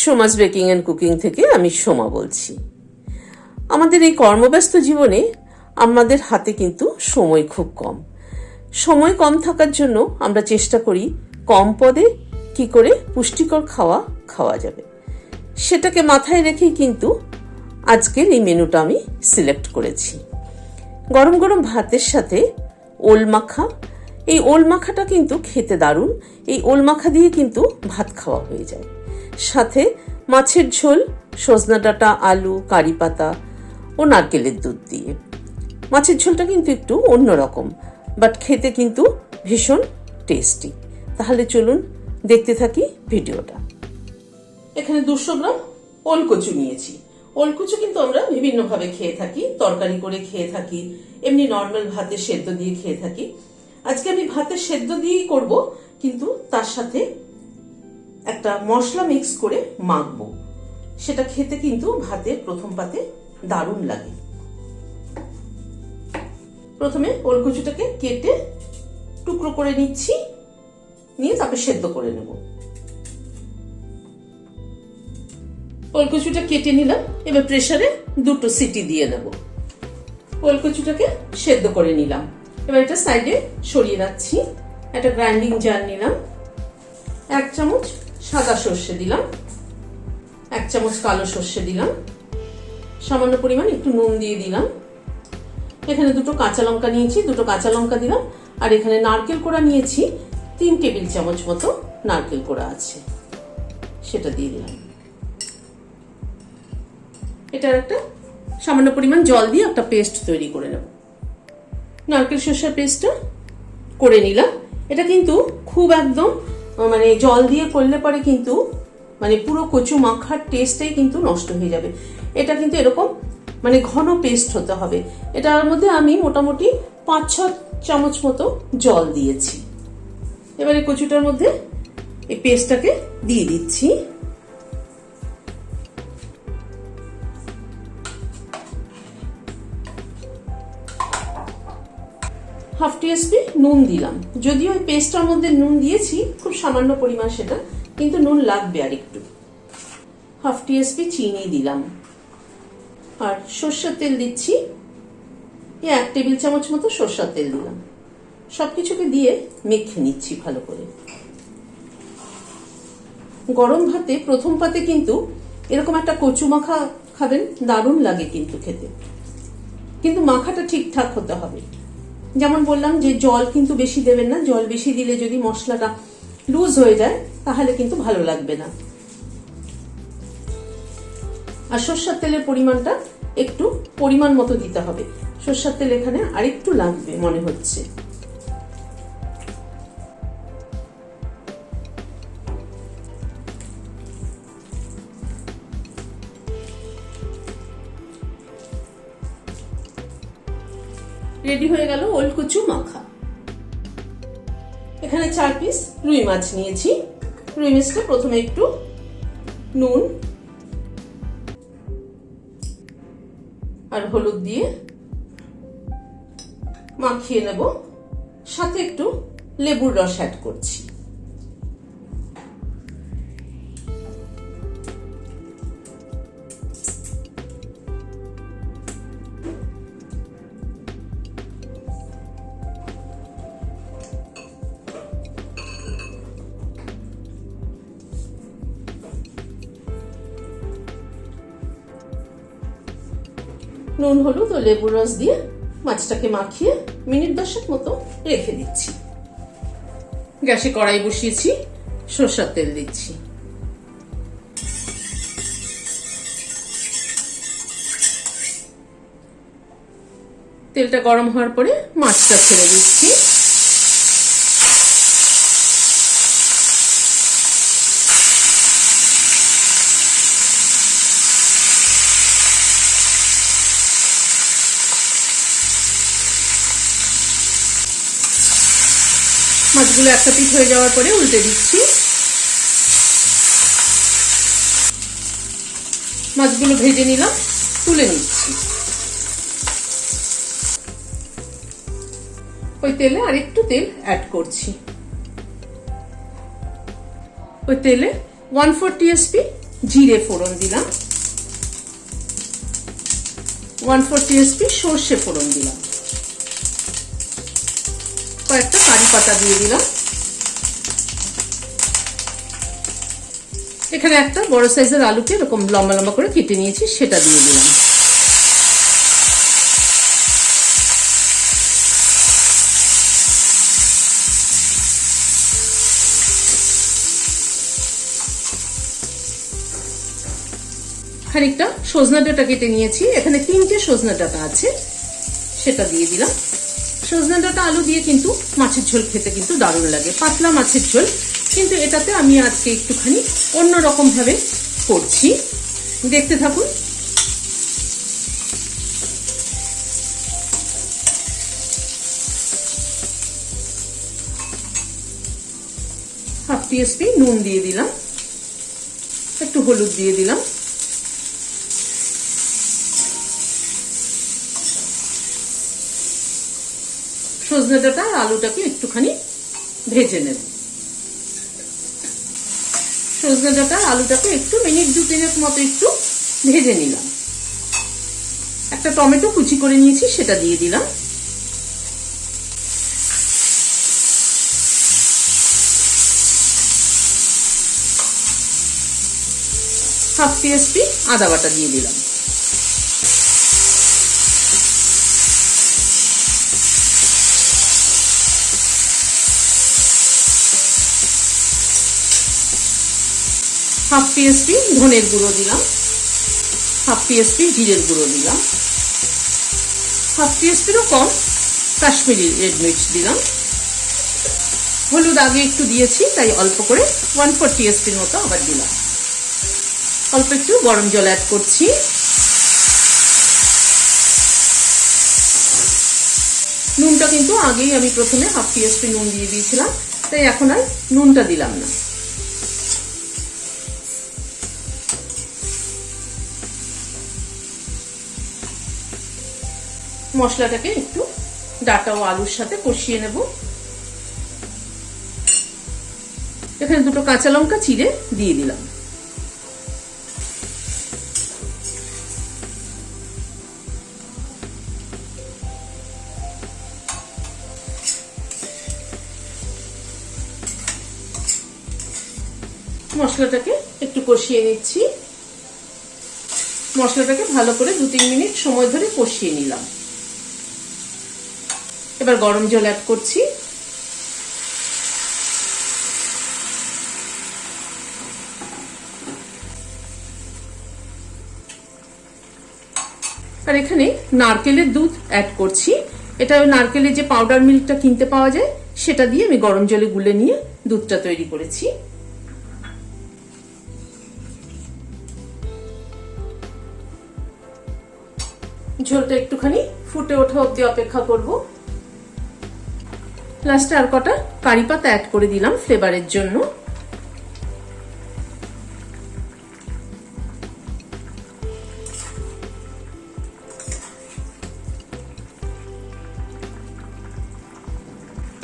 Soma's baking and cooking থেকে আমি সোমা বলছি। আমাদের এই কর্মব্যস্ত জীবনে আমাদের হাতে কিন্তু সময় খুব কম। সময় কম থাকার জন্য আমরা চেষ্টা করি কম পদে কি করে পুষ্টিকর খাওয়া যাবে, সেটাকে মাথায় রেখেই কিন্তু আজকের এই মেনুটা আমি সিলেক্ট করেছি। গরম গরম ভাতের সাথে ওল মাখা। এই ওল মাখাটা কিন্তু খেতে দারুণ। এই ওল মাখা দিয়ে কিন্তু ভাত খাওয়া হয়ে যায়। সাথে মাছের ঝোল, সজনা ডাঁটা, আলু, কারি পাতা ও নারকেলের দুধ দিয়ে। মাছের ঝোলটা কিন্তু একটু অন্যরকম, বাট খেতে কিন্তু ভীষণ টেস্টি। তাহলে চলুন দেখতে থাকি ভিডিওটা। এখানে 200 গ্রাম ওলকচু নিয়েছি। ওলকচু কিন্তু আমরা বিভিন্নভাবে খেয়ে থাকি, তরকারি করে খেয়ে থাকি, এমনি নর্মাল ভাতে সেদ্ধ দিয়ে খেয়ে থাকি। আজকে আমি ভাতে সেদ্ধ দিয়েই করব, কিন্তু তার সাথে একটা মশলা মিক্স করে মাখবো। সেটা খেতে কিন্তু ভাতের প্রথম পাতে দারুণ লাগে। প্রথমে ওলকচুটাকে কেটে টুকরো করে নিচ্ছি, নিয়ে তারপর সেদ্ধ করে নেব। ওলকচুটা কেটে নিলাম, এবার প্রেসারে 2টো সিটি দিয়ে নেব। ওলকচুটাকে সেদ্ধ করে নিলাম, এবার এটা সাইডে সরিয়ে রাখছি। একটা গ্রাইন্ডিং জার নিলাম, 1 চামচ সাদা সর্ষে দিলাম, 1 চামচ কালো সর্ষে দিলাম, সামান্য পরিমাণ একটু নুন দিয়ে দিলাম। এখানে 2টো কাঁচা লঙ্কা নিয়েছি, 2টো কাঁচা লঙ্কা দিলাম। আর এখানে নারকেল কোড়া নিয়েছি, 3 টেবিল চামচ মতো নারকেল কোড়া আছে, সেটা দিয়ে দিলাম। এটার একটা সামান্য পরিমাণ জল দিয়ে একটা পেস্ট তৈরি করে নেব। নারকেল সর্ষের পেস্টটা করে নিলাম। এটা কিন্তু খুব একদম মানে জল দিয়ে করলে পরে কিন্তু মানে পুরো কচু মাখার টেস্টটাই কিন্তু নষ্ট হয়ে যাবে। এটা কিন্তু এরকম মানে ঘন পেস্ট হতে হবে। এটার মধ্যে আমি মোটামুটি 5-6 চামচ মতো জল দিয়েছি। এবারে কচুটার মধ্যে এই পেস্টটাকে দিয়ে দিচ্ছি। হাফ টিস্পুন নুন দিলাম। যদিও ওই পেস্টটার মধ্যে নুন দিয়েছি খুব সামান্য পরিমাণ, সেটা কিন্তু নুন লাগবে আর একটু। হাফ টিস্পুন চিনি দিলাম। আর সরষের তেল দিচ্ছি, 1 টেবিল চামচ মতো সরষের তেল দিলাম। সবকিছুকে দিয়ে মেখে নিচ্ছি ভালো করে। গরম ভাতে প্রথম পাতে কিন্তু এরকম একটা কচু মাখা খাবেন, দারুণ লাগে কিন্তু খেতে। কিন্তু মাখাটা ঠিকঠাক হতে হবে। যেমন বললাম যে জল কিন্তু বেশি দেবেন না। জল বেশি দিলে যদি মশলাটা লুজ হয়ে যায় তাহলে কিন্তু ভালো লাগবে না। আর সরষের তেলের পরিমাণটা একটু পরিমাণ মতো দিতে হবে। সরষের তেল এখানে আরেকটু লাগবে মনে হচ্ছে। রেডি হয়ে গেল ওলকচু মাখা। এখানে 4 পিস রুই মাছ নিয়েছি। রুই মাছটা প্রথমে একটু নুন আর হলুদ দিয়ে মাখিয়ে নেব। সাথে একটু লেবুর রস অ্যাড করছি। নুন, হলুদ ও লেবুর রস দিয়ে মাছটাকে মাখিয়ে মিনিট 10 মতো রেখে দিচ্ছি। গ্যাসে কড়াই বসিয়েছি, সরষের তেল দিচ্ছি। তেলটা গরম হওয়ার পরে মাছটা ছেড়ে দিচ্ছি। মাছগুলো একটা পিঠ হয়ে যাওয়ার পরে উল্টে দিচ্ছি। মাছগুলো ভেজে নিলাম, তুলে নিচ্ছি। ওই তেলে আরেকটু তেল অ্যাড করছি। ওই তেলে 1/4 টিস্পুন জিরে ফোড়ন দিলাম, 1/4 টিস্পুন সর্ষে ফোড়ন দিলাম, কয়েকটা কারি পাতা দিয়ে দিলাম। এখানে একটা বড় সাইজের আলুকে এরকম লম্বা লম্বা করে কেটে নিয়েছি, সেটা দিয়ে দিলাম। খানিকটা সজনা ডাঁটা কেটে নিয়েছি, এখানে 3টে সজনা ডাঁটা আছে, সেটা দিয়ে দিলাম। সজনা ডাঁটা আলু দিয়ে কিন্তু মাছের ঝোল খেতে কিন্তু দারুণ লাগে, পাতলা মাছের ঝোল, কিন্তু এটাতে আমি আজকে একটুখানি অন্যরকম ভাবে করছি, দেখতে থাকুন। হাফ টিস্পুন নুন দিয়ে দিলাম, একটু হলুদ দিয়ে দিলাম, সজনে ডাঁটা আর আলুটাকে একটুখানি ভেজে নেব। সজনে ডাঁটা আর আলুটাকে একটু মিনিট 2-3 মতো একটু ভেজে নিলাম। একটা টমেটো কুচি করে নিয়েছি, সেটা দিয়ে দিলাম। হাফ টিস্পুন আদা বাটা দিয়ে দিলাম। হাফ টিস্পুন ধনের গুঁড়ো দিলাম, হাফ টিস্পুন জিরের গুঁড়ো দিলাম, হাফ টিস্পুনও কম কাশ্মীরি রেড মির্চ দিলাম। হলুদ আগে একটু দিয়েছি, তাই অল্প করে 1/4 টিস্পুন মতো আবার দিলাম। অল্প একটু গরম জল অ্যাড করছি। নুনটা কিন্তু আগেই আমি প্রথমে হাফ টিস্পুন নুন দিয়ে দিয়েছিলাম, তাই এখন আর নুনটা দিলাম না। মশলাটাকে একটু ডাঁটা ও আলুর সাথে কষিয়ে নেব। এখানে 2টো কাঁচা লঙ্কা চিড়ে দিয়ে দিলাম। মশলাটাকে একটু কষিয়ে নিচ্ছি। মশলাটাকে ভালো করে 2-3 মিনিট সময় ধরে কষিয়ে নিলাম। এবার গরম জল অ্যাড করছি। আর এখানে নারকেলের দুধ অ্যাড করছি। এটা ওই নারকেলের যে পাউডার মিল্কটা কিনতে পাওয়া যায়, সেটা দিয়ে আমি গরম জলে গুলে নিয়ে দুধটা তৈরি করেছি। ঝোলটা একটুখানি ফুটে ওঠা অবধি অপেক্ষা করব। লাস্টে আর কটা কারি পাতা অ্যাড করে দিলাম ফ্লেভারের জন্য।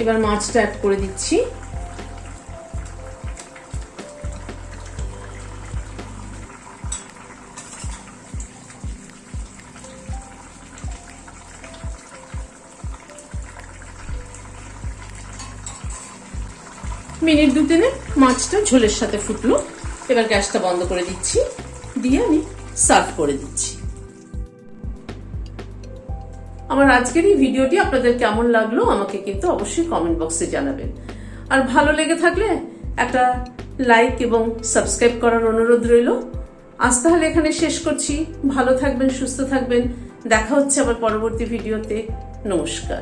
এবার মাছটা অ্যাড করে দিচ্ছি। মিনিট 2-3 মাছটা ঝোলের সাথে ফুটলো। এবার গ্যাসটা বন্ধ করে দিচ্ছি, দিয়ে আমি সার্ভ করে দিচ্ছি। আমার আজকের এই ভিডিওটি আপনাদের কেমন লাগলো আমাকে কিন্তু অবশ্যই কমেন্ট বক্সে জানাবেন। আর ভালো লেগে থাকলে একটা লাইক এবং সাবস্ক্রাইব করার অনুরোধ রইল। আজ তাহলে এখানে শেষ করছি। ভালো থাকবেন, সুস্থ থাকবেন। দেখা হচ্ছে আবার পরবর্তী ভিডিওতে। নমস্কার।